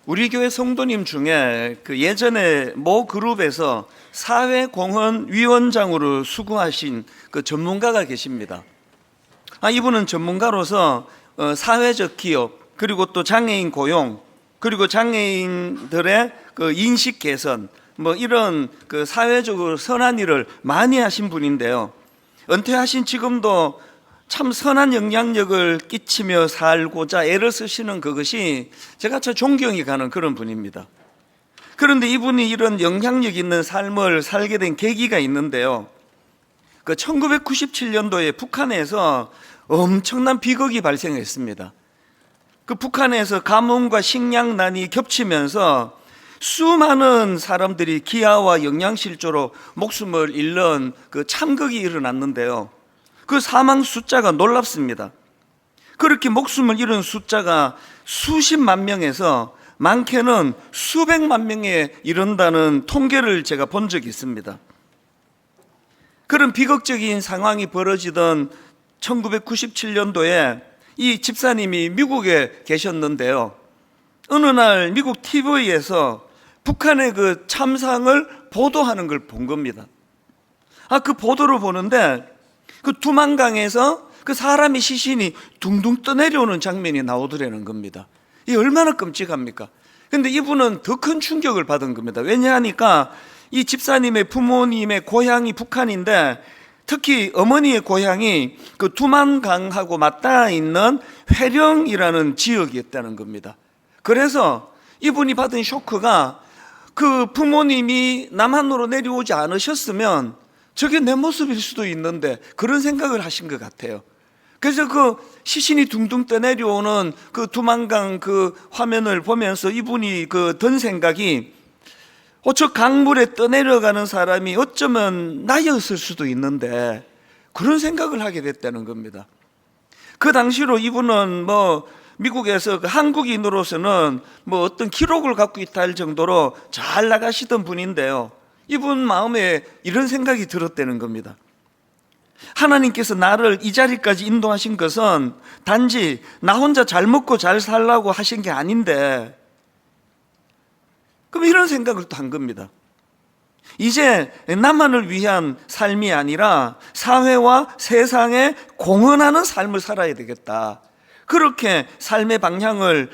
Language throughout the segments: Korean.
우리 교회 성도님 중에 그 예전에 모 그룹에서 사회공헌위원장으로 수고하신 그 전문가가 계십니다. 이분은 전문가로서 사회적 기업, 그리고 또 장애인 고용, 그리고 장애인들의 그 인식 개선, 이런 그 사회적으로 선한 일을 많이 하신 분인데요. 은퇴하신 지금도 참 선한 영향력을 끼치며 살고자 애를 쓰시는 그것이 제가 참 존경이 가는 그런 분입니다. 그런데 이분이 이런 영향력 있는 삶을 살게 된 계기가 있는데요. 그 1997년도에 북한에서 엄청난 비극이 발생했습니다. 그 북한에서 가뭄과 식량난이 겹치면서 수많은 사람들이 기아와 영양실조로 목숨을 잃는 그 참극이 일어났는데요. 그 사망 숫자가 놀랍습니다. 그렇게 목숨을 잃은 숫자가 수십만 명에서 많게는 수백만 명에 이른다는 통계를 제가 본 적이 있습니다. 그런 비극적인 상황이 벌어지던 1997년도에 이 집사님이 미국에 계셨는데요. 어느 날 미국 TV에서 북한의 그 참상을 보도하는 걸 본 겁니다. 그 보도를 보는데 그 두만강에서 그 사람의 시신이 둥둥 떠내려오는 장면이 나오더라는 겁니다. 이 얼마나 끔찍합니까? 근데 이분은 더 큰 충격을 받은 겁니다. 왜냐하니까 이 집사님의 부모님의 고향이 북한인데 특히 어머니의 고향이 그 두만강하고 맞닿아 있는 회령이라는 지역이었다는 겁니다. 그래서 이분이 받은 쇼크가 그 부모님이 남한으로 내려오지 않으셨으면 저게 내 모습일 수도 있는데 그런 생각을 하신 것 같아요. 그래서 그 시신이 둥둥 떠내려오는 그 두만강 그 화면을 보면서 이분이 그 든 생각이 저 강물에 떠내려가는 사람이 어쩌면 나였을 수도 있는데 그런 생각을 하게 됐다는 겁니다. 그 당시로 이분은 미국에서 그 한국인으로서는 어떤 기록을 갖고 있다 할 정도로 잘 나가시던 분인데요. 이분 마음에 이런 생각이 들었다는 겁니다. 하나님께서 나를 이 자리까지 인도하신 것은 단지 나 혼자 잘 먹고 잘 살라고 하신 게 아닌데, 그럼 이런 생각을 또 한 겁니다. 이제 나만을 위한 삶이 아니라 사회와 세상에 공헌하는 삶을 살아야 되겠다. 그렇게 삶의 방향을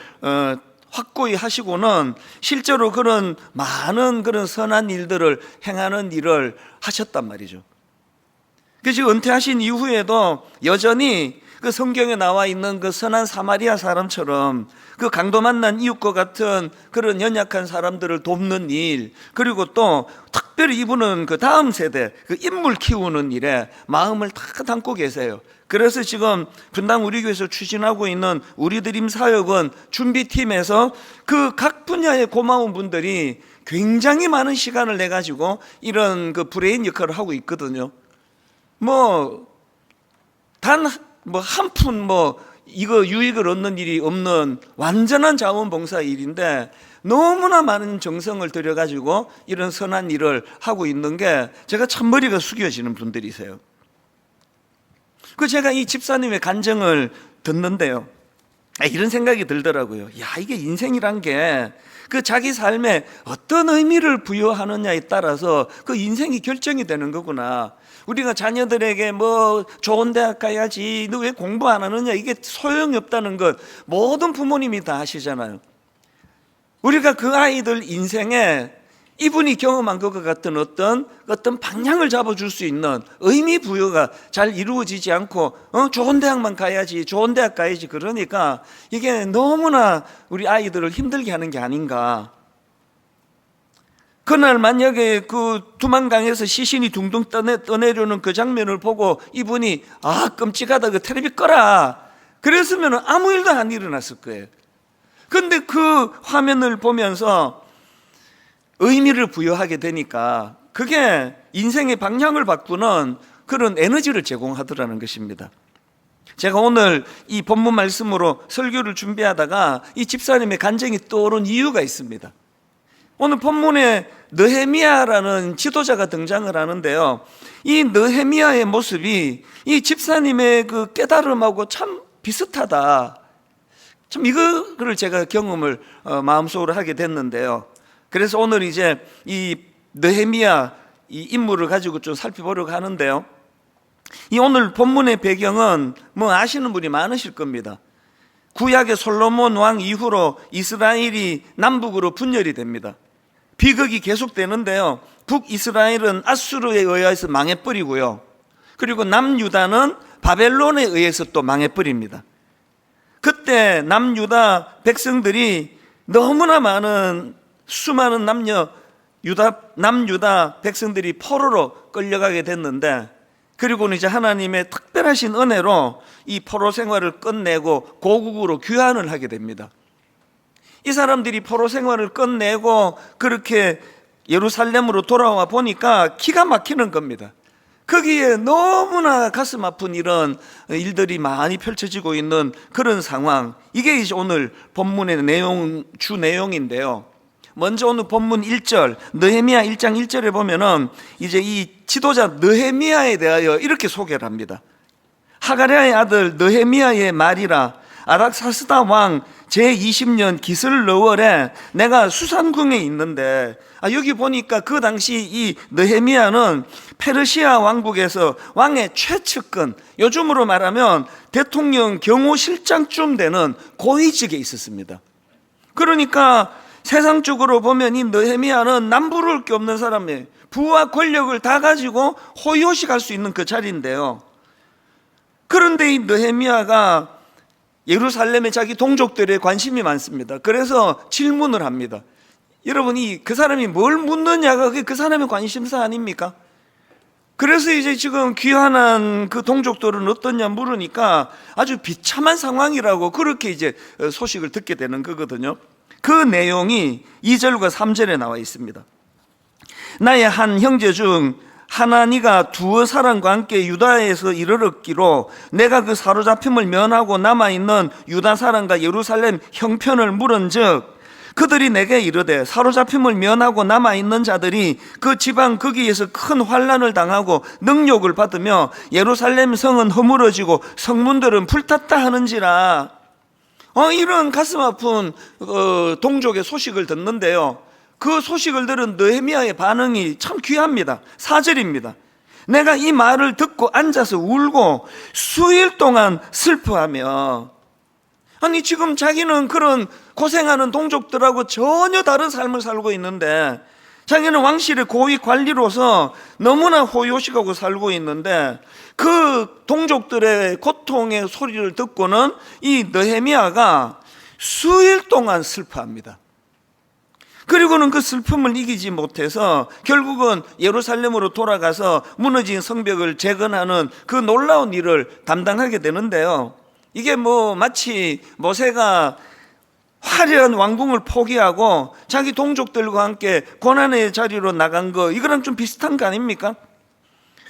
확고히 하시고는 실제로 그런 많은 그런 선한 일들을 행하는 일을 하셨단 말이죠. 그래서 은퇴하신 이후에도 여전히 그 성경에 나와 있는 그 선한 사마리아 사람처럼 그 강도 만난 이웃과 같은 그런 연약한 사람들을 돕는 일, 그리고 또 특별히 이분은 그 다음 세대 그 인물 키우는 일에 마음을 다 담고 계세요. 그래서 지금 분당 우리 교회에서 추진하고 있는 우리 드림 사역은 준비팀에서 그 각 분야의 고마운 분들이 굉장히 많은 시간을 내 가지고 이런 그 브레인 역할을 하고 있거든요. 단 한 푼 이거 유익을 얻는 일이 없는 완전한 자원봉사 일인데 너무나 많은 정성을 들여가지고 이런 선한 일을 하고 있는 게 제가 참 머리가 숙여지는 분들이세요. 제가 이 집사님의 간증을 듣는데요, 이런 생각이 들더라고요. 이게 인생이란 게 그 자기 삶에 어떤 의미를 부여하느냐에 따라서 그 인생이 결정이 되는 거구나. 우리가 자녀들에게 좋은 대학 가야지, 너 왜 공부 안 하느냐, 이게 소용이 없다는 것 모든 부모님이 다 아시잖아요. 우리가 그 아이들 인생에 이분이 경험한 것과 같은 어떤 방향을 잡아줄 수 있는 의미 부여가 잘 이루어지지 않고 좋은 대학만 가야지, 좋은 대학 가야지, 그러니까 이게 너무나 우리 아이들을 힘들게 하는 게 아닌가. 그날 만약에 그 두만강에서 시신이 둥둥 떠내려오는 그 장면을 보고 이분이 끔찍하다, 그 텔레비 꺼라, 그랬으면 아무 일도 안 일어났을 거예요. 그런데 그 화면을 보면서 의미를 부여하게 되니까 그게 인생의 방향을 바꾸는 그런 에너지를 제공하더라는 것입니다. 제가 오늘 이 본문 말씀으로 설교를 준비하다가 이 집사님의 간증이 떠오른 이유가 있습니다. 오늘 본문에 느헤미야라는 지도자가 등장을 하는데요, 이 느헤미야의 모습이 이 집사님의 그 깨달음하고 참 비슷하다. 참 이거를 제가 경험을 마음속으로 하게 됐는데요. 그래서 오늘 이제 이 느헤미야 이 인물을 가지고 좀 살펴보려고 하는데요. 이 오늘 본문의 배경은 뭐 아시는 분이 많으실 겁니다. 구약의 솔로몬 왕 이후로 이스라엘이 남북으로 분열이 됩니다. 비극이 계속되는데요. 북이스라엘은 아수르에 의해서 망해버리고요. 그리고 남유다는 바벨론에 의해서 또 망해버립니다. 그때 남유다 백성들이 너무나 많은 수많은 남유다 백성들이 포로로 끌려가게 됐는데, 그리고는 이제 하나님의 특별하신 은혜로 이 포로 생활을 끝내고 고국으로 귀환을 하게 됩니다. 이 사람들이 포로 생활을 끝내고 그렇게 예루살렘으로 돌아와 보니까 기가 막히는 겁니다. 거기에 너무나 가슴 아픈 이런 일들이 많이 펼쳐지고 있는 그런 상황, 이게 이제 오늘 본문의 주 내용인데요. 먼저 오늘 본문 1절, 느헤미야 1장 1절에 보면은 이제 이 지도자 느헤미야에 대하여 이렇게 소개를 합니다. 하가랴의 아들 느헤미야의 말이라, 아락사스다 왕 제20년 기슬러월에 내가 수산궁에 있는데, 여기 보니까 그 당시 이 느헤미야는 페르시아 왕국에서 왕의 최측근, 요즘으로 말하면 대통령 경호실장쯤 되는 고위직에 있었습니다. 그러니까 세상적으로 보면 이 느헤미야는 남부를 게 없는 사람이에요. 부와 권력을 다 가지고 호요식할 수 있는 그 자리인데요. 그런데 이 느헤미야가 예루살렘에 자기 동족들의 관심이 많습니다. 그래서 질문을 합니다. 여러분이 그 사람이 뭘 묻느냐가 그게 그 사람의 관심사 아닙니까? 그래서 이제 지금 귀환한 그 동족들은 어떠냐 물으니까 아주 비참한 상황이라고 그렇게 이제 소식을 듣게 되는 거거든요. 그 내용이 2절과 3절에 나와 있습니다. 나의 한 형제 중 하나니가 두어 사람과 함께 유다에서 이르렀기로 내가 그 사로잡힘을 면하고 남아있는 유다 사람과 예루살렘 형편을 물은즉 그들이 내게 이르되 사로잡힘을 면하고 남아있는 자들이 그 지방 거기에서 큰 환난을 당하고 능욕을 받으며 예루살렘 성은 허물어지고 성문들은 불탔다 하는지라. 이런 가슴 아픈 동족의 소식을 듣는데요. 그 소식을 들은 느헤미야의 반응이 참 귀합니다. 4절입니다. 내가 이 말을 듣고 앉아서 울고 수일 동안 슬퍼하며. 아니 지금 자기는 그런 고생하는 동족들하고 전혀 다른 삶을 살고 있는데, 자기는 왕실의 고위 관리로서 너무나 호요식하고 살고 있는데 그 동족들의 고통의 소리를 듣고는 이 느헤미야가 수일 동안 슬퍼합니다. 그리고는 그 슬픔을 이기지 못해서 결국은 예루살렘으로 돌아가서 무너진 성벽을 재건하는 그 놀라운 일을 담당하게 되는데요. 이게 마치 모세가 화려한 왕궁을 포기하고 자기 동족들과 함께 고난의 자리로 나간 거, 이거랑 좀 비슷한 거 아닙니까?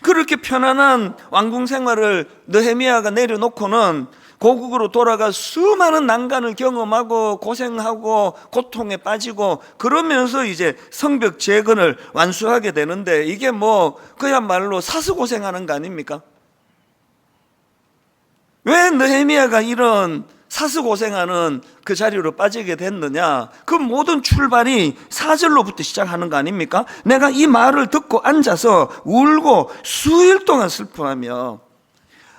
그렇게 편안한 왕궁 생활을 느헤미야가 내려놓고는 고국으로 돌아가 수많은 난간을 경험하고 고생하고 고통에 빠지고 그러면서 이제 성벽 재건을 완수하게 되는데, 이게 그야말로 사스고생하는 거 아닙니까? 왜 느헤미야가 이런 사스고생하는 그 자리로 빠지게 됐느냐? 그 모든 출발이 4절로부터 시작하는 거 아닙니까? 내가 이 말을 듣고 앉아서 울고 수일 동안 슬퍼하며.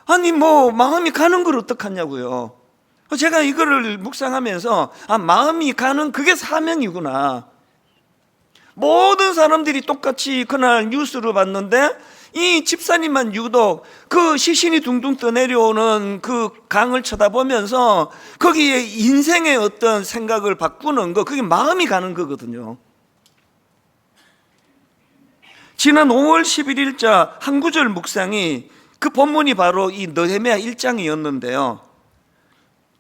아니 마음이 가는 걸 어떡하냐고요. 제가 이거를 묵상하면서 마음이 가는 그게 사명이구나. 모든 사람들이 똑같이 그날 뉴스를 봤는데 이 집사님만 유독 그 시신이 둥둥 떠내려오는 그 강을 쳐다보면서 거기에 인생의 어떤 생각을 바꾸는 거, 그게 마음이 가는 거거든요. 지난 5월 11일자 한 구절 묵상이 그 본문이 바로 이 느헤미야 1장이었는데요.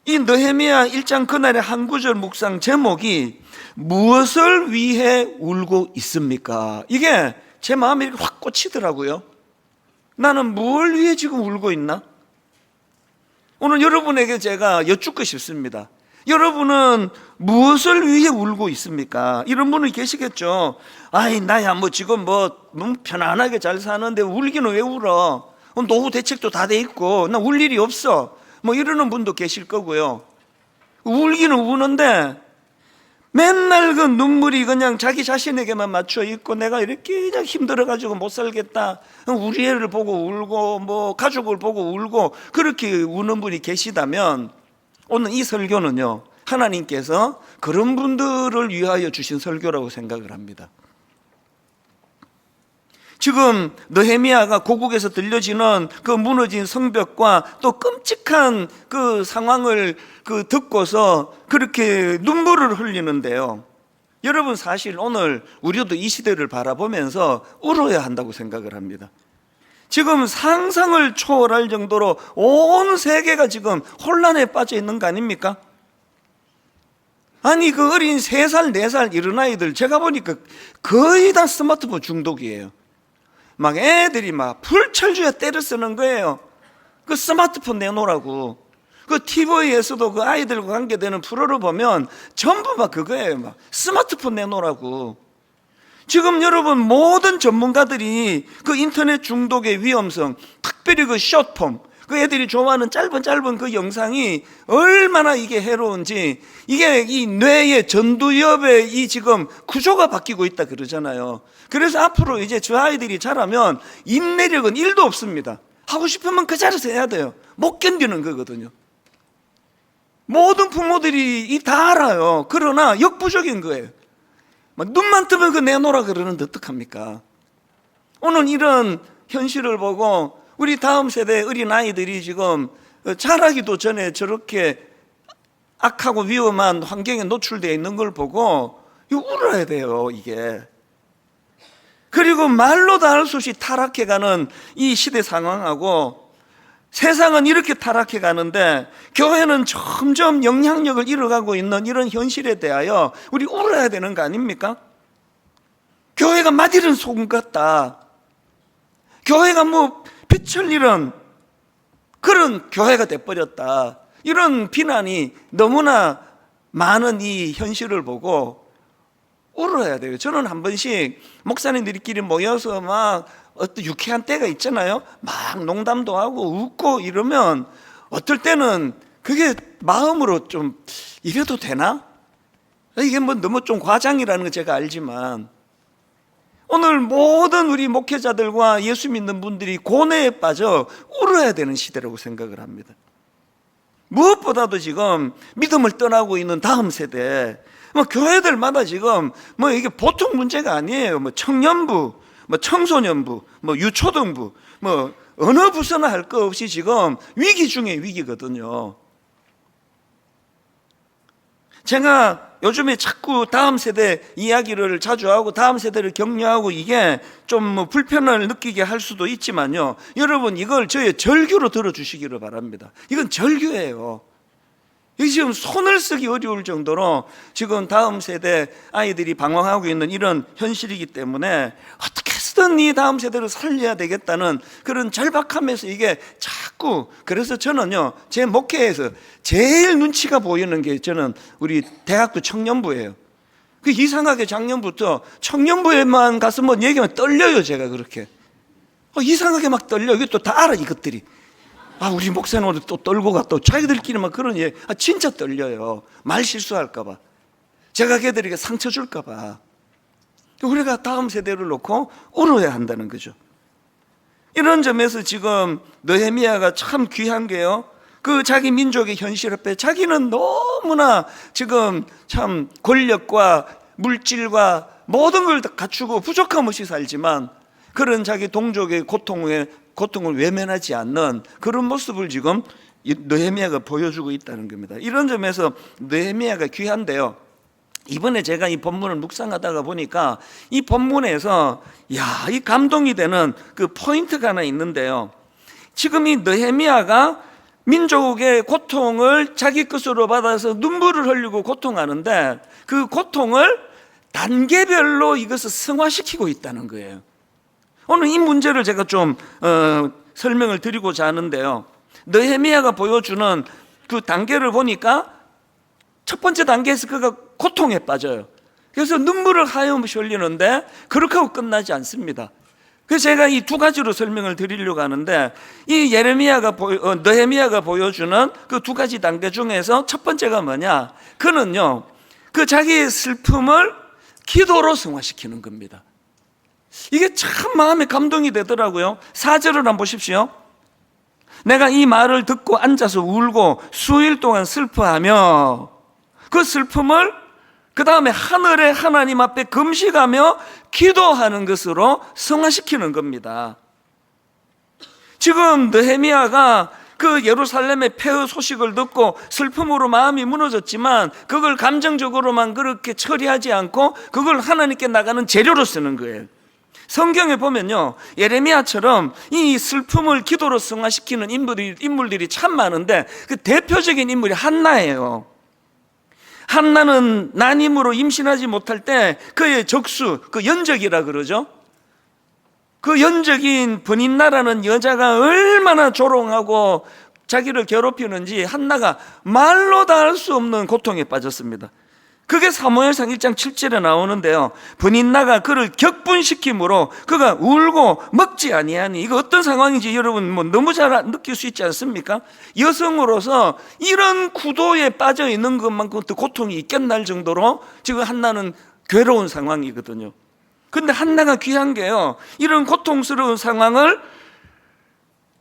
이 느헤미야 1장 그날의 한 구절 묵상 제목이 무엇을 위해 울고 있습니까? 이게 제 마음에 이렇게 확 꽂히더라고요. 나는 뭘 위해 지금 울고 있나? 오늘 여러분에게 제가 여쭙고 싶습니다. 여러분은 무엇을 위해 울고 있습니까? 이런 분이 계시겠죠. 나야 지금 편안하게 잘 사는데 울기는 왜 울어? 노후 대책도 다 돼 있고 나 울 일이 없어. 이러는 분도 계실 거고요. 울기는 우는데 맨날 그 눈물이 그냥 자기 자신에게만 맞춰 있고, 내가 이렇게 그냥 힘들어가지고 못 살겠다, 우리 애를 보고 울고 뭐 가족을 보고 울고 그렇게 우는 분이 계시다면, 오늘 이 설교는요, 하나님께서 그런 분들을 위하여 주신 설교라고 생각을 합니다. 지금 느헤미야가 고국에서 들려지는 그 무너진 성벽과 또 끔찍한 그 상황을 듣고서 그렇게 눈물을 흘리는데요, 여러분 사실 오늘 우리도 이 시대를 바라보면서 울어야 한다고 생각을 합니다. 지금 상상을 초월할 정도로 온 세계가 지금 혼란에 빠져 있는 거 아닙니까? 아니 그 어린 3살, 4살 이런 아이들 제가 보니까 거의 다 스마트폰 중독이에요. 막 애들이 막 불철주야 때려 쓰는 거예요. 그 스마트폰 내놓으라고. 그 TV에서도 그 아이들과 관계되는 프로를 보면 전부 막 그거예요. 막 스마트폰 내놓으라고. 지금 여러분 모든 전문가들이 그 인터넷 중독의 위험성, 특별히 그 숏폼, 그 애들이 좋아하는 짧은 그 영상이 얼마나 이게 해로운지, 이게 이 뇌의 전두엽의 이 지금 구조가 바뀌고 있다 그러잖아요. 그래서 앞으로 이제 저 아이들이 자라면 인내력은 1도 없습니다. 하고 싶으면 그 자리에서 해야 돼요. 못 견디는 거거든요. 모든 부모들이 이 다 알아요. 그러나 역부족인 거예요. 눈만 뜨면 그 내놓으라 그러는데 어떡합니까? 오늘 이런 현실을 보고 우리 다음 세대 어린아이들이 지금 자라기도 전에 저렇게 악하고 위험한 환경에 노출되어 있는 걸 보고 이거 울어야 돼요, 이게. 그리고 말로도 할 수 없이 타락해가는 이 시대 상황하고, 세상은 이렇게 타락해 가는데 교회는 점점 영향력을 잃어가고 있는 이런 현실에 대하여 우리 울어야 되는 거 아닙니까? 교회가 맛 잃은 소금 같다, 교회가 뭐 빛을 잃은 그런 교회가 돼버렸다, 이런 비난이 너무나 많은 이 현실을 보고 울어야 돼요. 저는 한 번씩 목사님들끼리 모여서 막 어떤 유쾌한 때가 있잖아요. 막 농담도 하고 웃고 이러면 어떨 때는 그게 마음으로 좀 이래도 되나? 이게 뭐 너무 좀 과장이라는 거 제가 알지만, 오늘 모든 우리 목회자들과 예수 믿는 분들이 고뇌에 빠져 울어야 되는 시대라고 생각을 합니다. 무엇보다도 지금 믿음을 떠나고 있는 다음 세대, 뭐 교회들마다 지금 뭐 이게 보통 문제가 아니에요. 뭐 청년부, 뭐 청소년부, 뭐 유초등부, 뭐 어느 부서나 할 거 없이 지금 위기 중에 위기거든요. 제가 요즘에 자꾸 다음 세대 이야기를 자주 하고 다음 세대를 격려하고 이게 좀 뭐 불편을 느끼게 할 수도 있지만요, 여러분 이걸 저의 절규로 들어주시기를 바랍니다. 이건 절규예요. 이게 지금 손을 쓰기 어려울 정도로 지금 다음 세대 아이들이 방황하고 있는 이런 현실이기 때문에 어떻게 해서든 이 다음 세대를 살려야 되겠다는 그런 절박함에서 이게 자꾸, 그래서 저는요 제 목회에서 제일 눈치가 보이는 게 저는 우리 대학교 청년부예요. 그 이상하게 작년부터 청년부에만 가서 뭐 얘기하면 떨려요. 제가 그렇게 이상하게 막 떨려. 이게 또 다 알아 이것들이. 우리 목사님 오늘 또 떨고 가, 또 자기들끼리 막 그런 얘기. 진짜 떨려요. 말 실수할까봐, 제가 걔들에게 상처 줄까봐. 우리가 다음 세대를 놓고 울어야 한다는 거죠. 이런 점에서 지금 느헤미야가 참 귀한 게요, 그 자기 민족의 현실 앞에 자기는 너무나 지금 참 권력과 물질과 모든 걸 다 갖추고 부족함 없이 살지만 그런 자기 동족의 고통을 외면하지 않는 그런 모습을 지금 느헤미야가 보여주고 있다는 겁니다. 이런 점에서 느헤미야가 귀한데요, 이번에 제가 이 본문을 묵상하다가 보니까 이 본문에서 이 감동이 되는 그 포인트가 하나 있는데요, 지금 이 느헤미야가 민족의 고통을 자기 것으로 받아서 눈물을 흘리고 고통하는데 그 고통을 단계별로 이것을 승화시키고 있다는 거예요. 오늘 이 문제를 제가 좀 설명을 드리고자 하는데요, 느헤미야가 보여주는 그 단계를 보니까 첫 번째 단계에서 그가 고통에 빠져요. 그래서 눈물을 하염없이 흘리는데 그렇게 하고 끝나지 않습니다. 그래서 제가 이 두 가지로 설명을 드리려고 하는데, 이 느헤미야가 보여주는 그 두 가지 단계 중에서 첫 번째가 뭐냐? 그는요, 그 자기의 슬픔을 기도로 승화시키는 겁니다. 이게 참 마음에 감동이 되더라고요. 4절을 한번 보십시오. 내가 이 말을 듣고 앉아서 울고 수일 동안 슬퍼하며 그 슬픔을 그 다음에 하늘의 하나님 앞에 금식하며 기도하는 것으로 승화시키는 겁니다. 지금 느헤미야가 그 예루살렘의 폐허 소식을 듣고 슬픔으로 마음이 무너졌지만 그걸 감정적으로만 그렇게 처리하지 않고 그걸 하나님께 나가는 재료로 쓰는 거예요. 성경에 보면요, 예레미야처럼 이 슬픔을 기도로 승화시키는 인물들이 참 많은데 그 대표적인 인물이 한나예요. 한나는 난임으로 임신하지 못할 때 그의 적수, 그 연적이라 그러죠. 그 연적인 브닌나라는 여자가 얼마나 조롱하고 자기를 괴롭히는지 한나가 말로 다 할 수 없는 고통에 빠졌습니다. 그게 사무엘상 1장 7절에 나오는데요, 브닌나가 그를 격분시킴으로 그가 울고 먹지 아니하니, 이거 어떤 상황인지 여러분 너무 잘 느낄 수 있지 않습니까? 여성으로서 이런 구도에 빠져 있는 것만큼 더 고통이 있겠나 할 정도로 지금 한나는 괴로운 상황이거든요. 근데 한나가 귀한 게요, 이런 고통스러운 상황을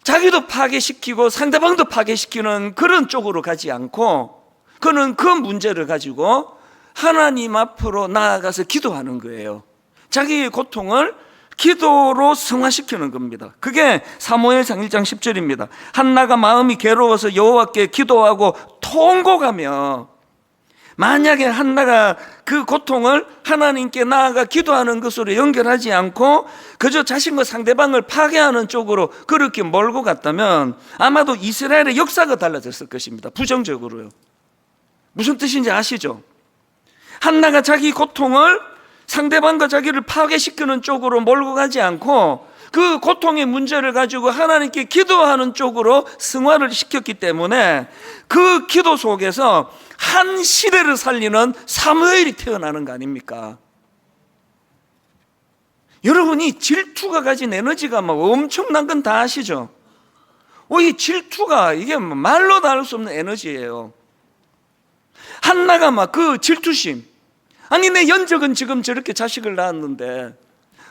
자기도 파괴시키고 상대방도 파괴시키는 그런 쪽으로 가지 않고 그는 그 문제를 가지고 하나님 앞으로 나아가서 기도하는 거예요. 자기의 고통을 기도로 승화시키는 겁니다. 그게 사무엘상 1장 10절입니다. 한나가 마음이 괴로워서 여호와께 기도하고 통곡하며, 만약에 한나가 그 고통을 하나님께 나아가 기도하는 것으로 연결하지 않고 그저 자신과 상대방을 파괴하는 쪽으로 그렇게 몰고 갔다면 아마도 이스라엘의 역사가 달라졌을 것입니다. 부정적으로요. 무슨 뜻인지 아시죠? 한나가 자기 고통을 상대방과 자기를 파괴시키는 쪽으로 몰고 가지 않고 그 고통의 문제를 가지고 하나님께 기도하는 쪽으로 승화를 시켰기 때문에 그 기도 속에서 한 시대를 살리는 사무엘이 태어나는 거 아닙니까? 여러분이 질투가 가진 에너지가 막 엄청난 건 다 아시죠? 이 질투가 이게 말로 다 할 수 없는 에너지예요. 한나가 막 그 질투심, 아니 내 연적은 지금 저렇게 자식을 낳았는데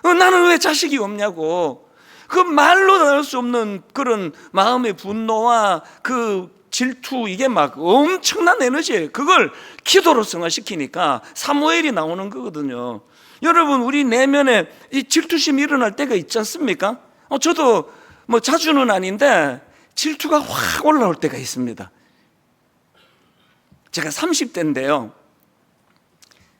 나는 왜 자식이 없냐고, 그 말로 다 할 수 없는 그런 마음의 분노와 그 질투, 이게 막 엄청난 에너지예요. 그걸 기도로 승화시키니까 사무엘이 나오는 거거든요. 여러분, 우리 내면에 이 질투심이 일어날 때가 있지 않습니까? 저도 뭐 자주는 아닌데 질투가 확 올라올 때가 있습니다. 제가 30대인데요,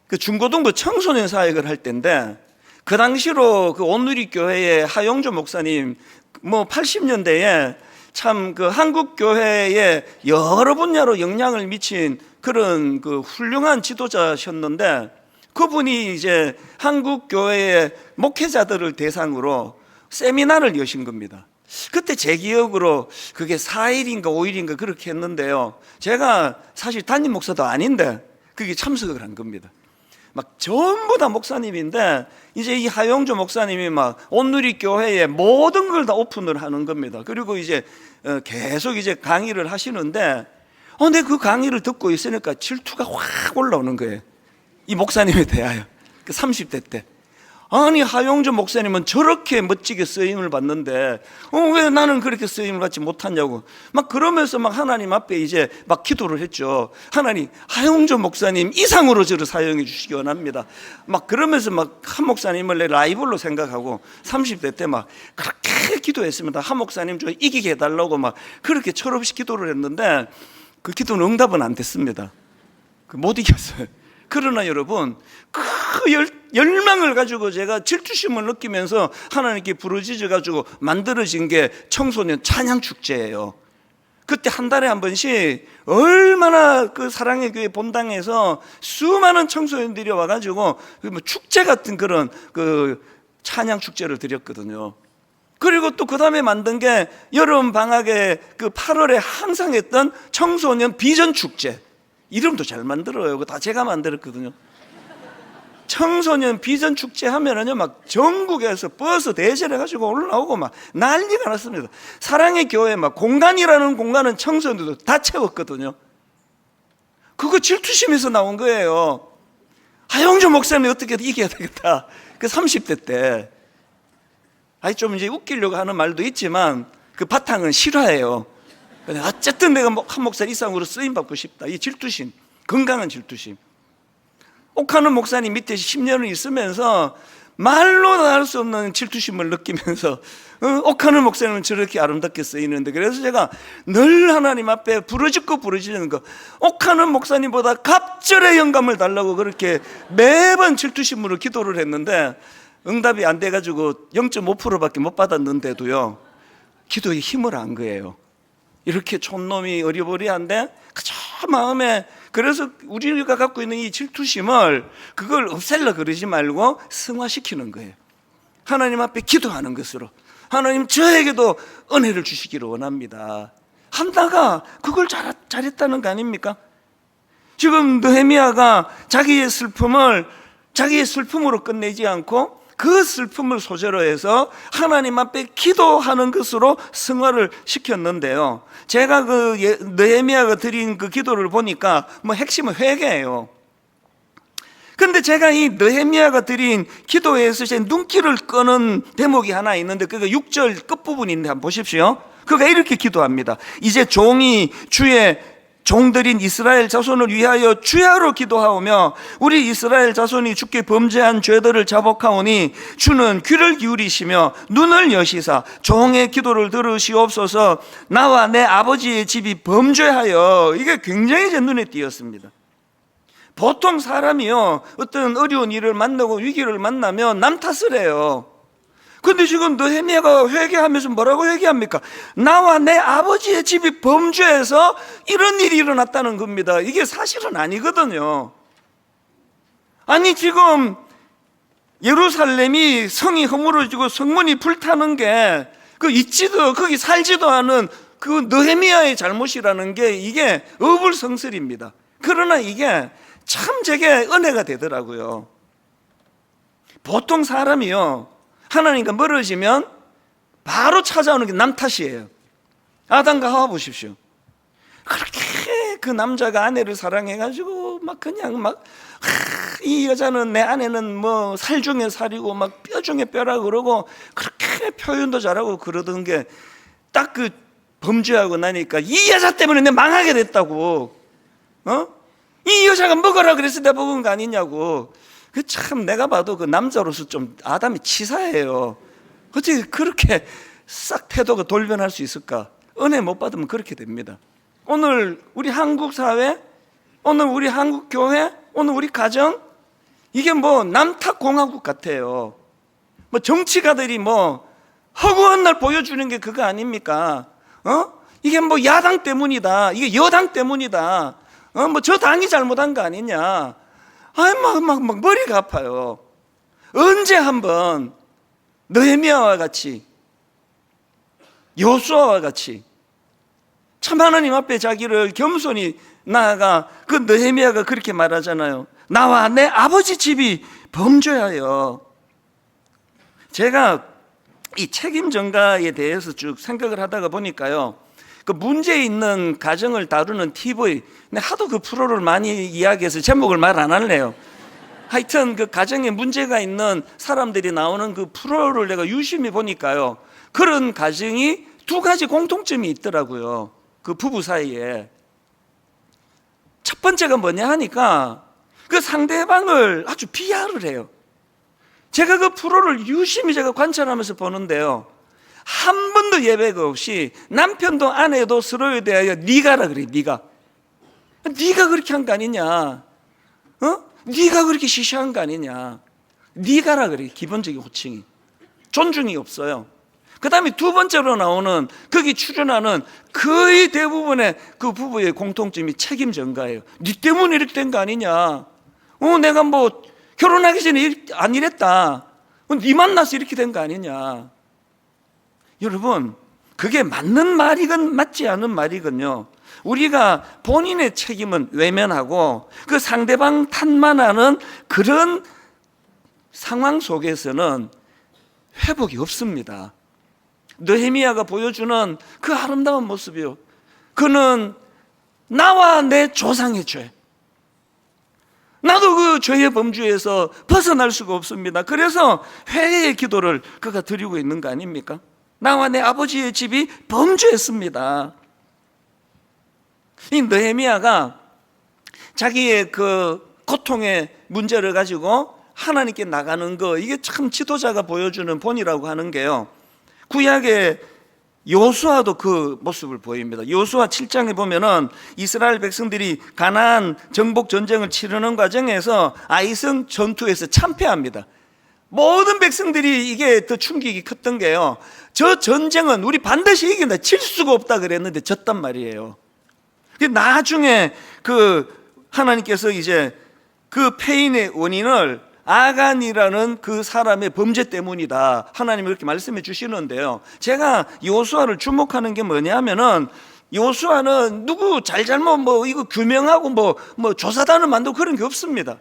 그 중고등부 청소년 사역을 할 때인데, 그 당시로 그 온누리교회의 하용조 목사님, 80년대에 참 그 한국 교회에 여러 분야로 영향을 미친 그런 그 훌륭한 지도자셨는데, 그분이 이제 한국 교회의 목회자들을 대상으로 세미나를 여신 겁니다. 그때 제 기억으로 그게 4일인가 5일인가 그렇게 했는데요, 제가 사실 담임 목사도 아닌데 그게 참석을 한 겁니다. 막 전부 다 목사님인데 이제 이 하용조 목사님이 막 온누리교회에 모든 걸 다 오픈을 하는 겁니다. 그리고 이제 계속 이제 강의를 하시는데 내 그 강의를 듣고 있으니까 질투가 확 올라오는 거예요. 이 목사님에 대하여. 그 30대 때. 아니 하용조 목사님은 저렇게 멋지게 쓰임을 받는데 왜 나는 그렇게 쓰임을 받지 못하냐고 막 그러면서 막 하나님 앞에 이제 막 기도를 했죠. 하나님, 하용조 목사님 이상으로 저를 사용해 주시기 원합니다. 막 그러면서 막 한 목사님을 내 라이벌로 생각하고 30대 때 막 그렇게 기도했습니다. 한 목사님 좀 이기게 해달라고 막 그렇게 철없이 기도를 했는데 그 기도는 응답은 안 됐습니다. 못 이겼어요. 그러나 여러분, 그 열망을 가지고 제가 질투심을 느끼면서 하나님께 부르짖어 가지고 만들어진 게 청소년 찬양 축제예요. 그때 한 달에 한 번씩 얼마나 그 사랑의 교회 본당에서 수많은 청소년들이 와가지고 축제 같은 그런 그 찬양 축제를 드렸거든요. 그리고 또 그 다음에 만든 게 여름 방학에 그 8월에 항상 했던 청소년 비전 축제. 이름도 잘 만들어요. 그거 다 제가 만들었거든요. 청소년 비전 축제 하면은요, 막 전국에서 버스 대절해가지고 올라오고 막 난리가 났습니다. 사랑의 교회 막 공간이라는 공간은 청소년들도 다 채웠거든요. 그거 질투심에서 나온 거예요. 하영조 목사님이 어떻게 이겨야 되겠다. 그 30대 때. 아니, 좀 이제 웃기려고 하는 말도 있지만 그 바탕은 실화예요. 어쨌든 내가 한 목사님 이상으로 쓰임받고 싶다. 이 질투심, 건강한 질투심. 옥하는 목사님 밑에 10년을 있으면서 말로 다 할 수 없는 질투심을 느끼면서 옥하는 목사님은 저렇게 아름답게 쓰이는데, 그래서 제가 늘 하나님 앞에 부르짖는 거, 옥하는 목사님보다 갑절의 영감을 달라고 그렇게 매번 질투심으로 기도를 했는데 응답이 안 돼가지고 0.5%밖에 못 받았는데도요, 기도에 힘을 안 거예요. 이렇게 촌놈이 어리버리한데 그저 마음에, 그래서 우리가 갖고 있는 이 질투심을 그걸 없앨라 그러지 말고 승화시키는 거예요. 하나님 앞에 기도하는 것으로, 하나님 저에게도 은혜를 주시기를 원합니다. 한다가 그걸 잘했다는 거 아닙니까? 지금 느헤미야가 자기의 슬픔으로 끝내지 않고 그 슬픔을 소재로 해서 하나님 앞에 기도하는 것으로 승화를 시켰는데요, 제가 그 느헤미야가 드린 그 기도를 보니까 뭐 핵심은 회개예요. 근데 제가 이 느헤미야가 드린 기도에서 제 눈길을 끄는 대목이 하나 있는데, 그거 6절 끝부분인데 한번 보십시오. 그가 이렇게 기도합니다. 이제 종이 주의 종들인 이스라엘 자손을 위하여 주야로 기도하오며 우리 이스라엘 자손이 주께 범죄한 죄들을 자복하오니 주는 귀를 기울이시며 눈을 여시사 종의 기도를 들으시옵소서. 나와 내 아버지의 집이 범죄하여. 이게 굉장히 제 눈에 띄었습니다. 보통 사람이요, 어떤 어려운 일을 만나고 위기를 만나면 남 탓을 해요. 근데 지금 느헤미야가 회개하면서 뭐라고 회개합니까? 나와 내 아버지의 집이 범죄해서 이런 일이 일어났다는 겁니다. 이게 사실은 아니거든요. 아니, 지금 예루살렘이 성이 허물어지고 성문이 불타는 게 그 있지도 거기 살지도 않은 그 느헤미야의 잘못이라는 게 이게 어불성설입니다. 그러나 이게 참 제게 은혜가 되더라고요. 보통 사람이요, 하나님과 멀어지면 바로 찾아오는 게 남 탓이에요. 아담과 하와 보십시오. 그렇게 그 남자가 아내를 사랑해가지고 막 그냥 막 이 여자는, 내 아내는 뭐 살 중에 살이고 막 뼈 중에 뼈라 그러고 그렇게 표현도 잘하고 그러던 게 딱 그 범죄하고 나니까 이 여자 때문에 내가 망하게 됐다고. 이 여자가 먹으라 그래서 내가 먹은 거 아니냐고. 그 참 내가 봐도 그 남자로서 좀 아담이 치사해요. 어떻게 그렇게 싹 태도가 돌변할 수 있을까? 은혜 못 받으면 그렇게 됩니다. 오늘 우리 한국 사회, 오늘 우리 한국 교회, 오늘 우리 가정, 이게 뭐 남탓 공화국 같아요. 뭐 정치가들이 뭐 허구한 날 보여주는 게 그거 아닙니까? 이게 뭐 야당 때문이다, 이게 여당 때문이다, 뭐 저 당이 잘못한 거 아니냐. 막 머리가 아파요. 언제 한번 느헤미야와 같이, 여호수아와 같이 참 하나님 앞에 자기를 겸손히 나아가, 그 느헤미야가 그렇게 말하잖아요. 나와 내 아버지 집이 범죄하여. 제가 이 책임 전가에 대해서 쭉 생각을 하다가 보니까요, 그 문제 있는 가정을 다루는 TV, 하도 그 프로를 많이 이야기해서 제목을 말 안 할래요. 하여튼 그 가정에 문제가 있는 사람들이 나오는 그 프로를 내가 유심히 보니까요, 그런 가정이 두 가지 공통점이 있더라고요. 그 부부 사이에. 첫 번째가 뭐냐 하니까 그 상대방을 아주 비하를 해요. 제가 그 프로를 유심히 제가 관찰하면서 보는데요, 한 번도 예배가 없이 남편도 아내도 서로에 대하여 네가라 그래. 네가 그렇게 한 거 아니냐, 네가 그렇게 시시한 거 아니냐, 네가라 그래. 기본적인 호칭이, 존중이 없어요. 그 다음에 두 번째로 나오는, 거기 출연하는 거의 대부분의 그 부부의 공통점이 책임 전가예요. 네 때문에 이렇게 된 거 아니냐, 내가 뭐 결혼하기 전에 안 이랬다, 네 만나서 이렇게 된 거 아니냐. 여러분, 그게 맞는 말이건 맞지 않은 말이건요, 우리가 본인의 책임은 외면하고 그 상대방 탓만 하는 그런 상황 속에서는 회복이 없습니다. 느헤미야가 보여주는 그 아름다운 모습이요, 그는 나와 내 조상의 죄, 나도 그 죄의 범주에서 벗어날 수가 없습니다. 그래서 회개의 기도를 그가 드리고 있는 거 아닙니까? 나와 내 아버지의 집이 범죄했습니다. 이 느헤미야가 자기의 그 고통의 문제를 가지고 하나님께 나가는 거, 이게 참 지도자가 보여주는 본이라고 하는 게요, 구약의 여호수아도 그 모습을 보입니다. 여호수아 7장에 보면은 이스라엘 백성들이 가나안 정복 전쟁을 치르는 과정에서 아이성 전투에서 참패합니다. 모든 백성들이 이게 더 충격이 컸던 게요, 저 전쟁은 우리 반드시 이긴다, 질 수가 없다 그랬는데 졌단 말이에요. 나중에 하나님께서 이제 그 패인의 원인을 아간이라는 그 사람의 범죄 때문이다, 하나님이 그렇게 말씀해 주시는데요, 제가 여호수아를 주목하는 게 뭐냐면은, 여호수아는 누구 잘잘못 이거 규명하고 조사단을 만들고 그런 게 없습니다.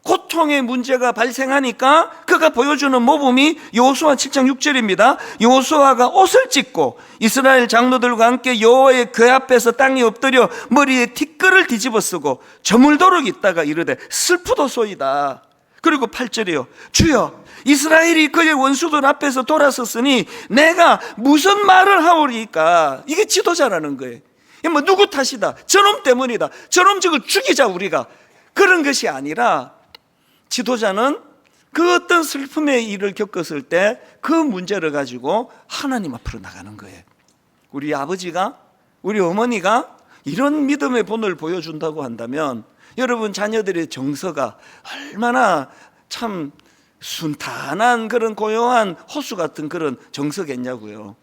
고통의 문제가 발생하니까 그가 보여주는 모범이 여호수아 7장 6절입니다. 여호수아가 옷을 찢고 이스라엘 장로들과 함께 여호와의 궤 앞에서 땅에 엎드려 머리에 티끌을 뒤집어 쓰고 저물도록 있다가 이르되 슬프도소이다. 그리고 8절이요, 주여 이스라엘이 그의 원수들 앞에서 돌아섰으니 내가 무슨 말을 하오리까. 이게 지도자라는 거예요. 누구 탓이다, 저놈 때문이다, 저놈 저걸 죽이자 우리가, 그런 것이 아니라 지도자는 그 어떤 슬픔의 일을 겪었을 때 그 문제를 가지고 하나님 앞으로 나가는 거예요. 우리 아버지가, 우리 어머니가 이런 믿음의 본을 보여준다고 한다면 여러분 자녀들의 정서가 얼마나 참 순탄한 그런 고요한 호수 같은 그런 정서겠냐고요.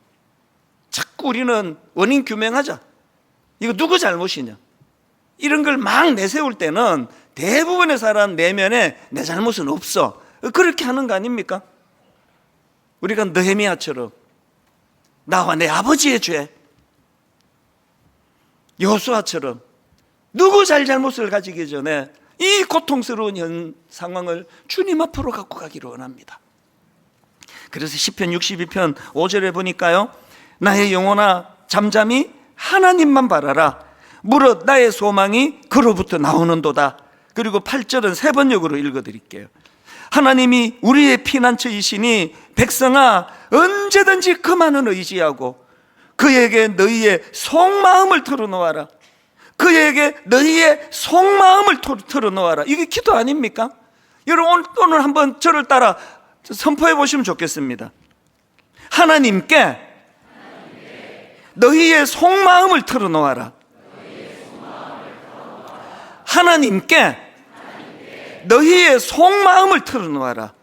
자꾸 우리는 원인 규명하자, 이거 누구 잘못이냐, 이런 걸 막 내세울 때는 대부분의 사람 내면에 내 잘못은 없어, 그렇게 하는 거 아닙니까? 우리가 느헤미야처럼 나와 내 아버지의 죄, 여호수아처럼 누구 잘못을 가지기 전에 이 고통스러운 상황을 주님 앞으로 갖고 가기를 원합니다. 그래서 시편 62편 5절에 보니까요, 나의 영혼아 잠잠히 하나님만 바라라, 무릇 나의 소망이 그로부터 나오는도다. 그리고 8절은 세 번역으로 읽어드릴게요. 하나님이 우리의 피난처이시니 백성아 언제든지 그만은 의지하고 그에게 너희의 속마음을 털어놓아라. 그에게 너희의 속마음을 털어놓아라. 이게 기도 아닙니까? 여러분 오늘 한번 저를 따라 선포해 보시면 좋겠습니다. 하나님께 너희의 속마음을 털어놓아라. 하나님께 너희의 속마음을 털어놓아라.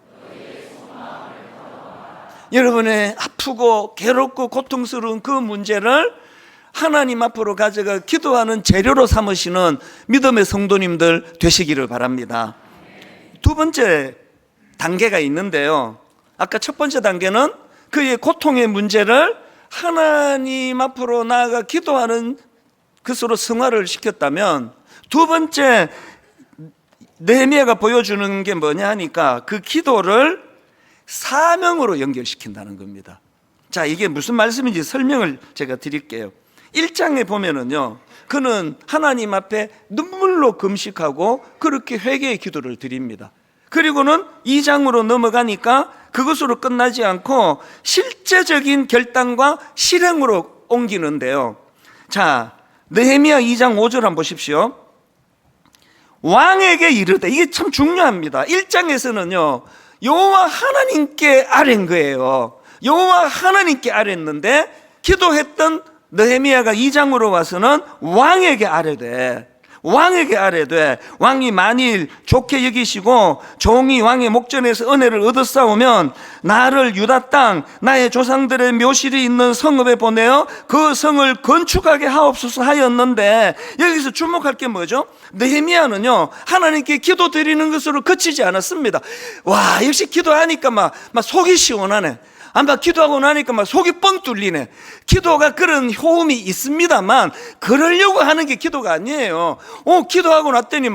여러분의 아프고 괴롭고 고통스러운 그 문제를 하나님 앞으로 가져가 기도하는 재료로 삼으시는 믿음의 성도님들 되시기를 바랍니다. 두 번째 단계가 있는데요, 아까 첫 번째 단계는 그의 고통의 문제를 하나님 앞으로 나아가 기도하는 것으로 승화를 시켰다면, 두 번째 느헤미야가 보여주는 게 뭐냐 하니까 그 기도를 사명으로 연결시킨다는 겁니다. 자, 이게 무슨 말씀인지 설명을 제가 드릴게요. 1장에 보면은요, 그는 하나님 앞에 눈물로 금식하고 그렇게 회개의 기도를 드립니다. 그리고는 2장으로 넘어가니까 그것으로 끝나지 않고 실제적인 결단과 실행으로 옮기는데요. 자, 느헤미야 2장 5절 한번 보십시오. 왕에게 이르되, 이게 참 중요합니다. 1장에서는요 여호와 하나님께 아뢰는 거예요. 여호와 하나님께 아뢰는데 기도했던 느헤미야가 2장으로 와서는 왕에게 아뢰되, 왕이 만일 좋게 여기시고 종이 왕의 목전에서 은혜를 얻었사오면 나를 유다 땅 나의 조상들의 묘실이 있는 성읍에 보내어 그 성을 건축하게 하옵소서 하였는데, 여기서 주목할 게 뭐죠? 느헤미야는요 하나님께 기도 드리는 것으로 그치지 않았습니다. 와, 역시 기도하니까 막 속이 시원하네. 아마 기도하고 나니까 막 속이 뻥 뚫리네. 기도가 그런 효험이 있습니다만 그러려고 하는 게 기도가 아니에요. 기도하고 났더니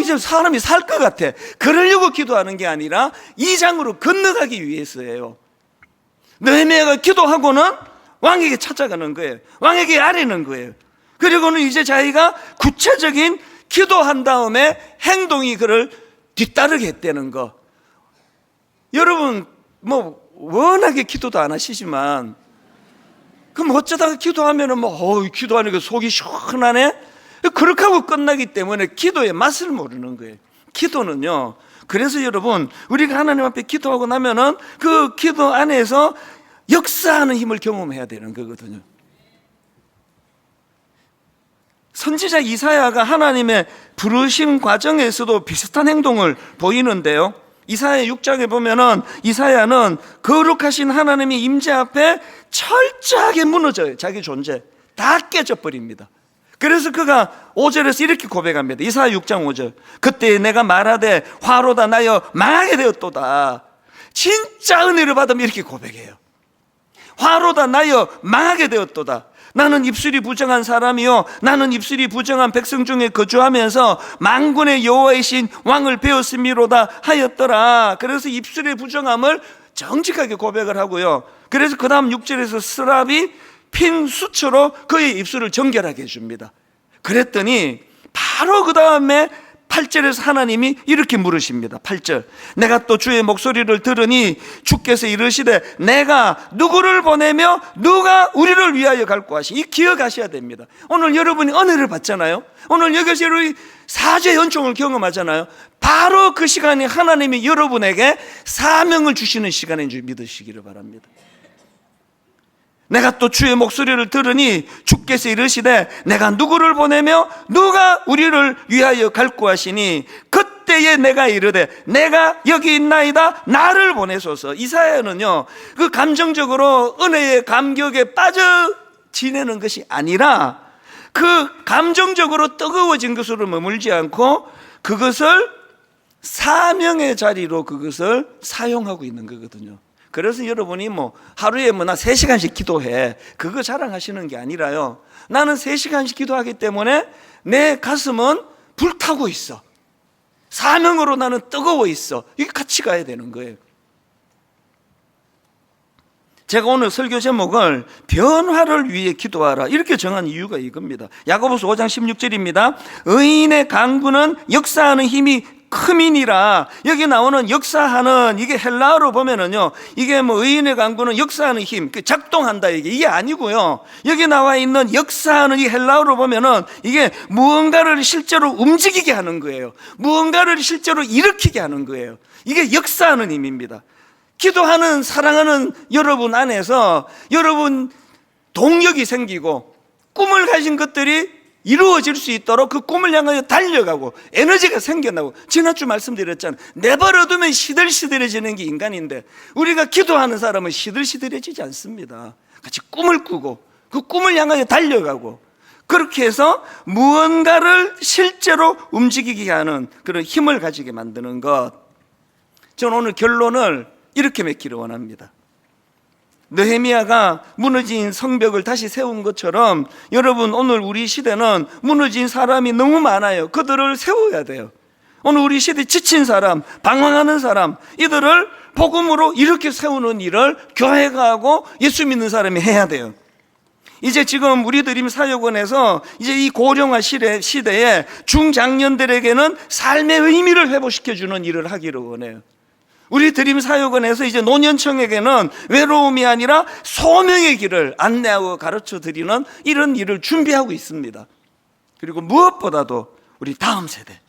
이제 사람이 살 것 같아. 그러려고 기도하는 게 아니라 이 장으로 건너가기 위해서예요. 느헤미야가 기도하고는 왕에게 찾아가는 거예요. 왕에게 아뢰는 거예요. 그리고는 이제 자기가 구체적인 기도한 다음에 행동이 그를 뒤따르게 했다는 거. 여러분 워낙에 기도도 안 하시지만 그럼 어쩌다가 기도하면은 기도하니까 속이 시원하네? 그렇게 하고 끝나기 때문에 기도의 맛을 모르는 거예요. 기도는요, 그래서 여러분 우리가 하나님 앞에 기도하고 나면은 그 기도 안에서 역사하는 힘을 경험해야 되는 거거든요. 선지자 이사야가 하나님의 부르심 과정에서도 비슷한 행동을 보이는데요, 이사야 6장에 보면은 이사야는 거룩하신 하나님의 임재 앞에 철저하게 무너져요. 자기 존재 다 깨져버립니다. 그래서 그가 5절에서 이렇게 고백합니다. 이사야 6장 5절. 그때 내가 말하되 화로다 나여 망하게 되었도다. 진짜 은혜를 받으면 이렇게 고백해요. 화로다 나여 망하게 되었도다. 나는 입술이 부정한 사람이요 나는 입술이 부정한 백성 중에 거주하면서 만군의 여호와이신 왕을 배웠음이로다 하였더라. 그래서 입술의 부정함을 정직하게 고백을 하고요, 그래서 그 다음 6절에서 스랍이 핀 수초로 그의 입술을 정결하게 해줍니다. 그랬더니 바로 그 다음에 8절에서 하나님이 이렇게 물으십니다. 8절. 내가 또 주의 목소리를 들으니 주께서 이르시되 내가 누구를 보내며 누가 우리를 위하여 갈고 하시. 이 기억하셔야 됩니다. 오늘 여러분이 은혜를 받잖아요. 오늘 여기서 우리 사죄 연총을 경험하잖아요. 바로 그 시간이 하나님이 여러분에게 사명을 주시는 시간인 줄 믿으시기를 바랍니다. 내가 또 주의 목소리를 들으니 주께서 이르시되 내가 누구를 보내며 누가 우리를 위하여 갈고 하시니 그때에 내가 이르되 내가 여기 있나이다 나를 보내소서. 이사야는요, 그 감정적으로 은혜의 감격에 빠져 지내는 것이 아니라 그 감정적으로 뜨거워진 것으로 머물지 않고 그것을 사명의 자리로 그것을 사용하고 있는 거거든요. 그래서 여러분이 하루에 나 3시간씩 기도해, 그거 자랑하시는 게 아니라요, 나는 3시간씩 기도하기 때문에 내 가슴은 불타고 있어, 사명으로 나는 뜨거워 있어. 이게 같이 가야 되는 거예요. 제가 오늘 설교 제목을 변화를 위해 기도하라 이렇게 정한 이유가 이겁니다. 야고보서 5장 16절입니다. 의인의 강구는 역사하는 힘이 크민이라. 여기 나오는 역사하는, 이게 헬라어로 보면은요, 이게 의인의 강구는 역사하는 힘, 작동한다, 이게 아니고요, 여기 나와 있는 역사하는 이 헬라어로 보면은 이게 무언가를 실제로 움직이게 하는 거예요. 무언가를 실제로 일으키게 하는 거예요. 이게 역사하는 힘입니다. 기도하는, 사랑하는 여러분 안에서 여러분 동력이 생기고 꿈을 가진 것들이 이루어질 수 있도록 그 꿈을 향하여 달려가고 에너지가 생겨나고, 지난주 말씀드렸잖아요. 내버려두면 시들시들해지는 게 인간인데 우리가 기도하는 사람은 시들시들해지지 않습니다. 같이 꿈을 꾸고 그 꿈을 향하여 달려가고, 그렇게 해서 무언가를 실제로 움직이게 하는 그런 힘을 가지게 만드는 것. 저는 오늘 결론을 이렇게 맺기를 원합니다. 느헤미야가 무너진 성벽을 다시 세운 것처럼 여러분, 오늘 우리 시대는 무너진 사람이 너무 많아요. 그들을 세워야 돼요. 오늘 우리 시대 지친 사람, 방황하는 사람, 이들을 복음으로 이렇게 세우는 일을 교회가 하고 예수 믿는 사람이 해야 돼요. 이제 지금 우리 드림 사역원에서 이제 이 고령화 시대에 중장년들에게는 삶의 의미를 회복시켜주는 일을 하기를 원해요. 우리 드림 사역원에서 이제 노년층에게는 외로움이 아니라 소명의 길을 안내하고 가르쳐 드리는 이런 일을 준비하고 있습니다. 그리고 무엇보다도 우리 다음 세대,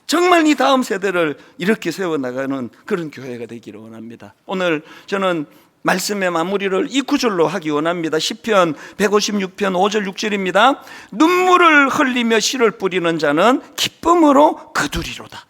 정말 이 다음 세대를 이렇게 세워나가는 그런 교회가 되기를 원합니다. 오늘 저는 말씀의 마무리를 이 구절로 하기 원합니다. 시편 156편 5절 6절입니다. 눈물을 흘리며 씨를 뿌리는 자는 기쁨으로 거두리로다.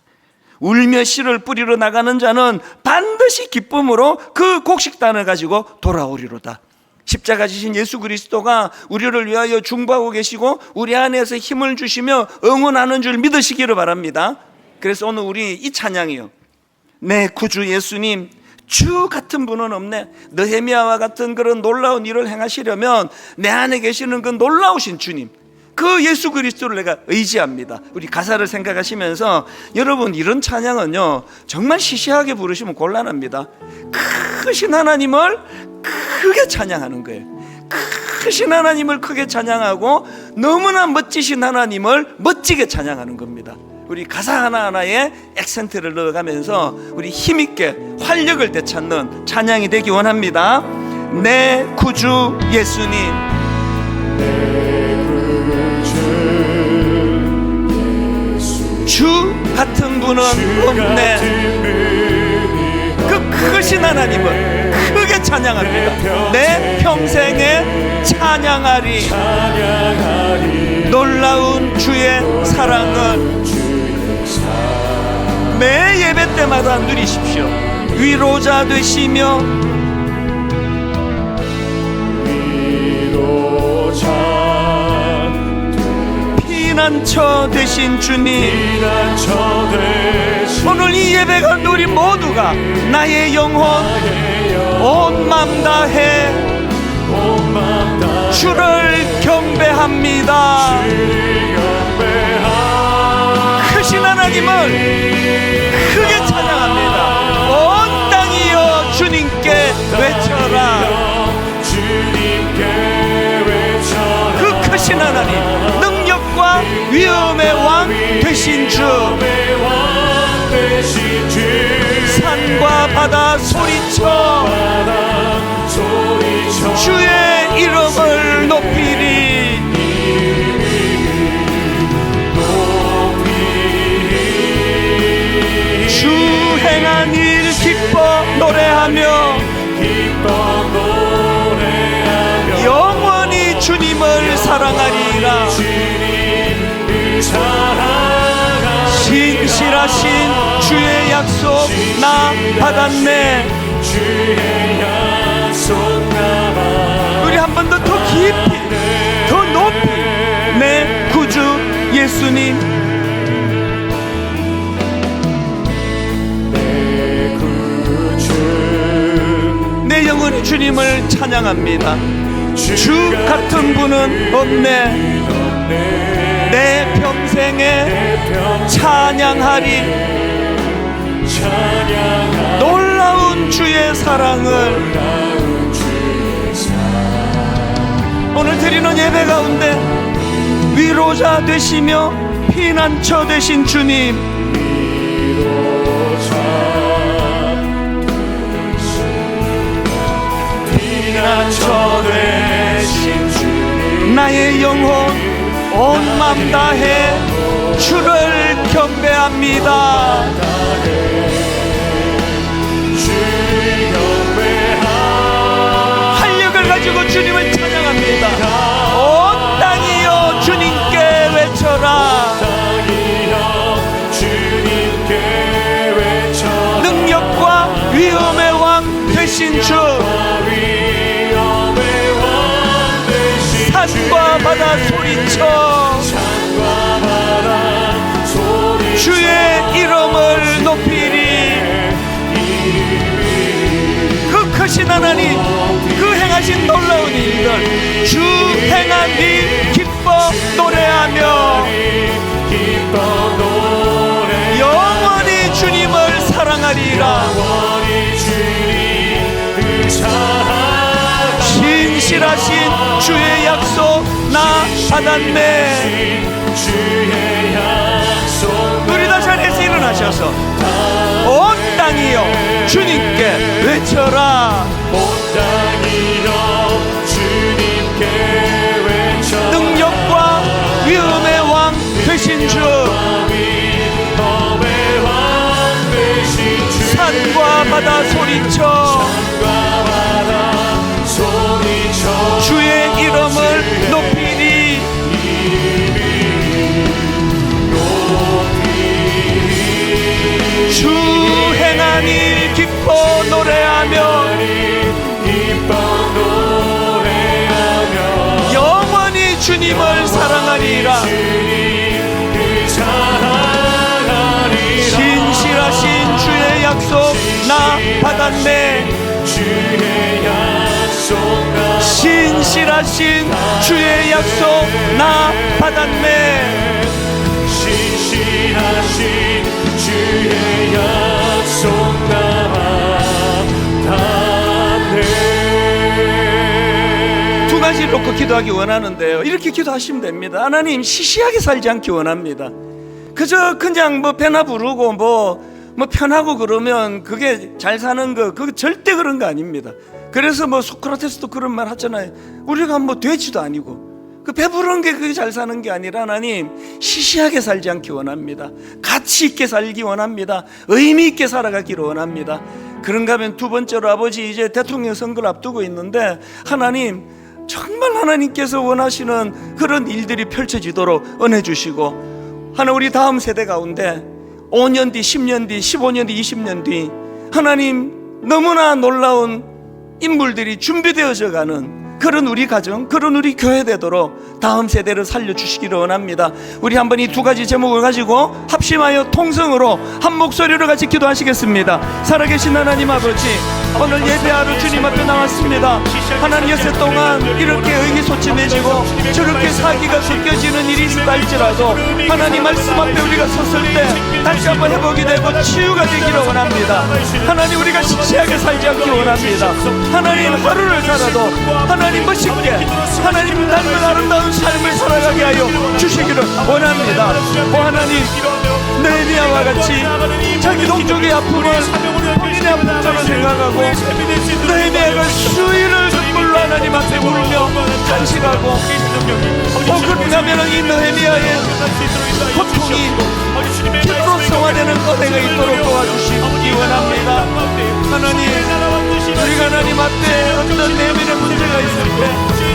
울며 씨를 뿌리러 나가는 자는 반드시 기쁨으로 그 곡식단을 가지고 돌아오리로다. 십자가 지신 예수 그리스도가 우리를 위하여 중보하고 계시고 우리 안에서 힘을 주시며 응원하는 줄 믿으시기를 바랍니다. 그래서 오늘 우리 이 찬양이요, 내 구주 예수님 주 같은 분은 없네. 느헤미야와 같은 그런 놀라운 일을 행하시려면 내 안에 계시는 그 놀라우신 주님, 그 예수 그리스도를 내가 의지합니다. 우리 가사를 생각하시면서 여러분, 이런 찬양은요 정말 시시하게 부르시면 곤란합니다. 크신 하나님을 크게 찬양하는 거예요. 크신 하나님을 크게 찬양하고 너무나 멋지신 하나님을 멋지게 찬양하는 겁니다. 우리 가사 하나하나에 액센트를 넣어가면서 우리 힘있게 활력을 되찾는 찬양이 되기 원합니다. 내 구주 예수님, 주 같은 분은 없네. 그 크신 하나님을 크게 찬양합니다. 내 평생에 찬양하리. 놀라운 주의 사랑을 매 예배 때마다 누리십시오. 위로자 되시며 피난처 되신 주님, 오늘 이 예배가 우리 모두가 나의 영혼 온 맘 다해 주를 경배합니다. 크신 하나님을 크게 찬양합니다. 온 땅이여 주님께 외쳐라. 그 크신 하나님, 능력과 위엄의 왕 되신 주, 산과 바다 소리쳐 주의 이름을 높이리. 주 행한 일 기뻐 노래하며 영원히 주님을 사랑하리라. 신실하신 주의 약속 나 받았네. 우리 한 번 더 깊이 더 높이 내 구주 예수님, 내 영혼이 주님을 찬양합니다. 주 같은 분은 없네. 내 평생에 찬양하리. 놀라운 주의 사랑을 오늘 드리는 예배 가운데 위로자 되시며 피난처 되신 주님, 피난처 되신 주님, 나의 영혼 온 맘 다해 주를 경배합니다. 활력을 가지고 주님을 찬양합니다. 온 땅이여 주님께 외쳐라. 능력과 위엄의 왕 되신 주, 산과 바다 소리쳐 주의 이름을 높이리. 그 크신 하나님, 그 행하신 놀라운 일들, 주 행한 일 기뻐 노래하며 영원히 주님을 사랑하리라. 신실하신 주의 약속 나 받았네. 우리 다 자리에서 일어나셔서 온 땅이여 주님께 외쳐라. 능력과 위엄의 왕 되신 주, 산과 바다 소리쳐 주의 이름을 높이리. 주 행한 일 기뻐 노래하며 영원히 주님을 사랑하리라. 신실하신 주의 약속 나 받았네. 주의 약속 나 신실하신 주의 약속 나 받았네. 신실하신 주의 약속 나 받았네. 두 가지 놓고 기도하기 원하는데요, 이렇게 기도하시면 됩니다. 하나님, 시시하게 살지 않기 원합니다. 그저 그냥 뭐 배나 부르고 뭐 편하고 그러면 그게 잘 사는 거, 그거 절대 그런 거 아닙니다. 그래서 뭐 소크라테스도 그런 말 하잖아요. 우리가 뭐 돼지도 아니고 그 배부른 게 그게 잘 사는 게 아니라, 하나님, 시시하게 살지 않기 원합니다. 가치 있게 살기 원합니다. 의미 있게 살아가기를 원합니다. 그런가 하면 두 번째로, 아버지, 이제 대통령 선거를 앞두고 있는데 하나님, 정말 하나님께서 원하시는 그런 일들이 펼쳐지도록 은혜 주시고, 하나 우리 다음 세대 가운데 5년 뒤, 10년 뒤, 15년 뒤, 20년 뒤 하나님, 너무나 놀라운 인물들이 준비되어져 가는 그런 우리 가정, 그런 우리 교회 되도록 다음 세대를 살려주시기를 원합니다. 우리 한번 이 두 가지 제목을 가지고 합심하여 통성으로 한 목소리로 같이 기도하시겠습니다. 살아계신 하나님 아버지, 오늘 예배하러 주님 앞에 나왔습니다. 하나님, 여세 동안 이렇게 의기소침해지고 저렇게 사기가 섞여지는 일이 있다 할지라도 하나님 말씀 앞에 우리가 섰을 때 다시 한번 회복이 되고 치유가 되기를 원합니다. 하나님, 우리가 시시하게 살지 않기 원합니다. 하나님, 하루를 살아도 하나님 멋있게 하나님 닮은 아름다운 삶을 살아가게 하여 주시기를 원합니다. 하나님, 느헤미야와 같이 자기 동족의 아픔을 본인의 아픔처럼 생각하고 느헤미야가 수일을 눈물로 하나님 앞에 울며 간식하고, 그런가 하면 이 느헤미야의 고통이 기도로 성화되는 은혜가 있도록 도와주시기 원합니다. 하나님, 우리가 하나님 앞에 어떤 내면의 문제가 있을 때,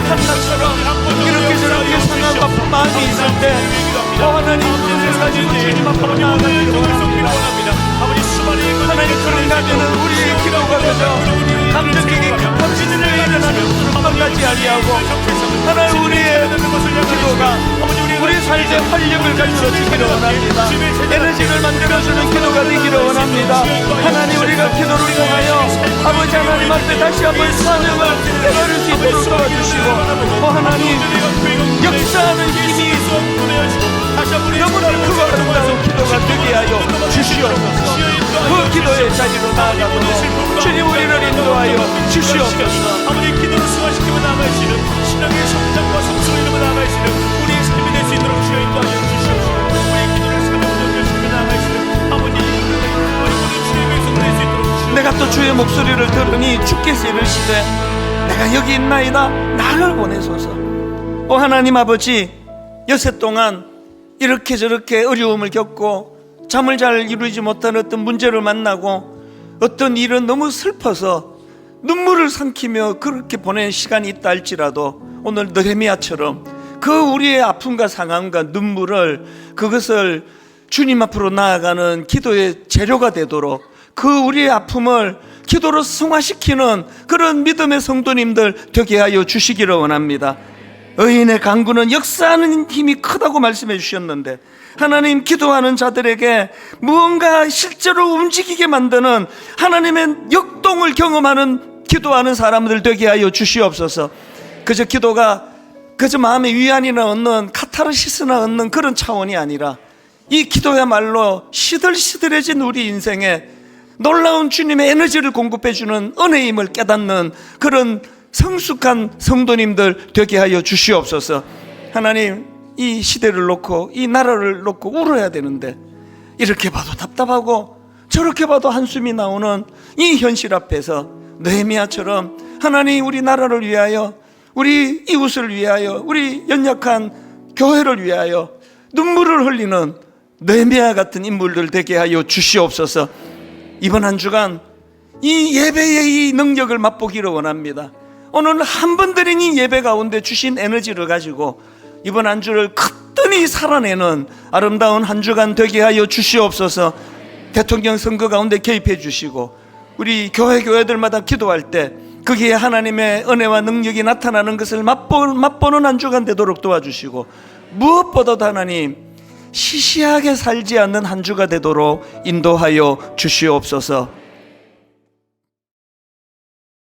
한나처럼 이렇게 저렇게 상황과 마음이 있을 때, 하나님, 그것을 가지고 주님 앞으로 나아가기를 원합니다. 하나님, 그런가 하면 우리의 기도가 그저 감정에게 급한 시들에 일어나는 것만 가지 아니하고, 하나님, 우리의 기도가 우리 삶의 활력을 가져주기를 원합니다. 에너지를 만들어주는 기도가 되기를 원합니다. 하나님, 우리가 기도를 통하여 아버지 하나님 앞에 다시 한번 사명을 해버릴 수 있도록 도와주시고, 하나님, 역사하는 힘이 너무나 크고 아름다운 기도가 되게 하여 주시옵소서. 그 기도의 자리로 나아가도록 주님 우리를 인도하여 주시옵소서. 아버지, 기도를 승화시키며 나아가시는 신앙의 성장과 성숙을 이루며 나아가시는 우리의 삶이 될 수 있도록 주여 인도하여 주시옵소서. 우리의 기도를 사명으로 연결시키며 나아가시는 아버지, 우리 주의 백성 될 수 있도록 주시옵소서. 내가 또 주의 목소리를 들으니 주께서 이르시되 내가 여기 있나이다, 나를 보내소서. 하나님 아버지, 여세 동안 이렇게 저렇게 어려움을 겪고 잠을 잘 이루지 못한 어떤 문제를 만나고 어떤 일은 너무 슬퍼서 눈물을 삼키며 그렇게 보낸 시간이 있다 할지라도, 오늘 느헤미야처럼 그 우리의 아픔과 상함과 눈물을, 그것을 주님 앞으로 나아가는 기도의 재료가 되도록, 그 우리의 아픔을 기도로 승화시키는 그런 믿음의 성도님들 되게 하여 주시기를 원합니다. 의인의 간구는 역사하는 힘이 크다고 말씀해 주셨는데, 하나님, 기도하는 자들에게 무언가 실제로 움직이게 만드는 하나님의 역동을 경험하는 기도하는 사람들 되게 하여 주시옵소서. 그저 기도가 그저 마음의 위안이나 얻는 카타르시스나 얻는 그런 차원이 아니라, 이 기도야말로 시들시들해진 우리 인생에 놀라운 주님의 에너지를 공급해주는 은혜임을 깨닫는 그런 성숙한 성도님들 되게 하여 주시옵소서. 하나님, 이 시대를 놓고 이 나라를 놓고 울어야 되는데 이렇게 봐도 답답하고 저렇게 봐도 한숨이 나오는 이 현실 앞에서 느헤미야처럼 하나님, 우리 나라를 위하여, 우리 이웃을 위하여, 우리 연약한 교회를 위하여 눈물을 흘리는 느헤미야 같은 인물들 되게 하여 주시옵소서. 이번 한 주간 이 예배의 이 능력을 맛보기를 원합니다. 오늘 한 번 드린 이 예배 가운데 주신 에너지를 가지고 이번 한 주를 크더니 살아내는 아름다운 한 주간 되게 하여 주시옵소서. 대통령 선거 가운데 개입해 주시고, 우리 교회들마다 기도할 때 거기에 하나님의 은혜와 능력이 나타나는 것을 맛보는 한 주간 되도록 도와주시고, 무엇보다도 하나님, 시시하게 살지 않는 한 주가 되도록 인도하여 주시옵소서.